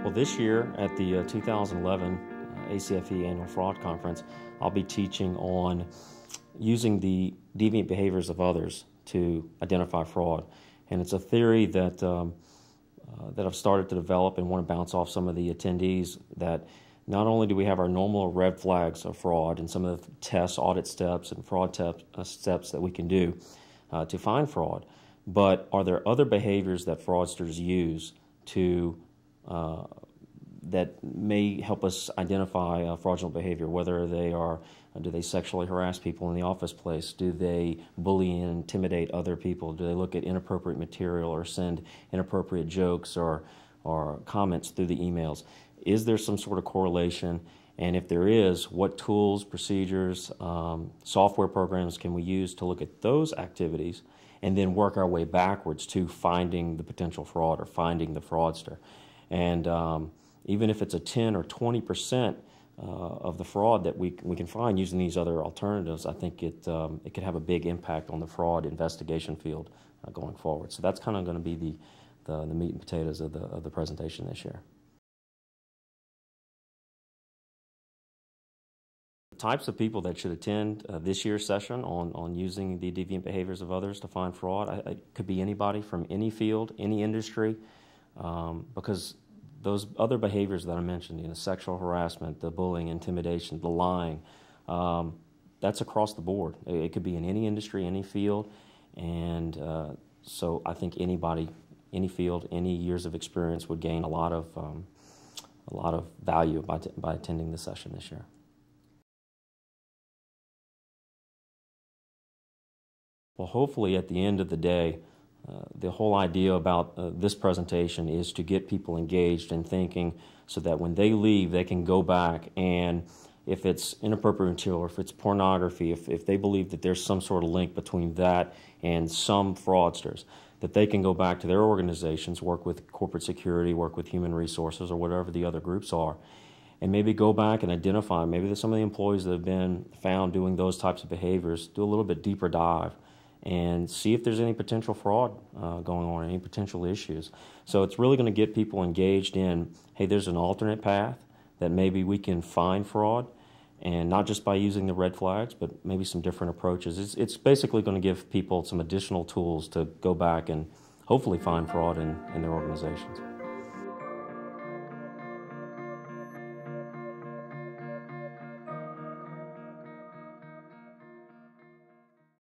Well, this year at the 2011 ACFE Annual Fraud Conference, I'll be teaching on using the deviant behaviors of others to identify fraud. And it's a theory that I've started to develop and want to bounce off some of the attendees, that not only do we have our normal red flags of fraud and some of the tests, audit steps, and fraud steps that we can do to find fraud, but are there other behaviors that fraudsters use to that may help us identify fraudulent behavior, whether they are, do they sexually harass people in the office place? Do they bully and intimidate other people? Do they look at inappropriate material or send inappropriate jokes or comments through the emails? Is there some sort of correlation? And if there is, what tools, procedures, software programs can we use to look at those activities and then work our way backwards to finding the potential fraud or finding the fraudster? And even if it's a 10 or 20% of the fraud that we can find using these other alternatives, I think it could have a big impact on the fraud investigation field going forward. So that's kind of going to be the meat and potatoes of the presentation this year. The types of people that should attend this year's session on using the deviant behaviors of others to find fraud, it could be anybody from any field, any industry, because those other behaviors that I mentioned, sexual harassment, the bullying, intimidation, the lying, that's across the board. It could be in any industry, any field, and so I think anybody, any field, any years of experience would gain a lot of value by attending the session this year. Well, hopefully at the end of the day, the whole idea about this presentation is to get people engaged and thinking so that when they leave, they can go back, and if it's inappropriate material or if it's pornography, if they believe that there's some sort of link between that and some fraudsters, that they can go back to their organizations, work with corporate security, work with human resources or whatever the other groups are, and maybe go back and identify, maybe there's some of the employees that have been found doing those types of behaviors, do a little bit deeper dive and see if there's any potential fraud going on, any potential issues. So it's really going to get people engaged in, hey, there's an alternate path that maybe we can find fraud, and not just by using the red flags, but maybe some different approaches. It's basically going to give people some additional tools to go back and hopefully find fraud in their organizations.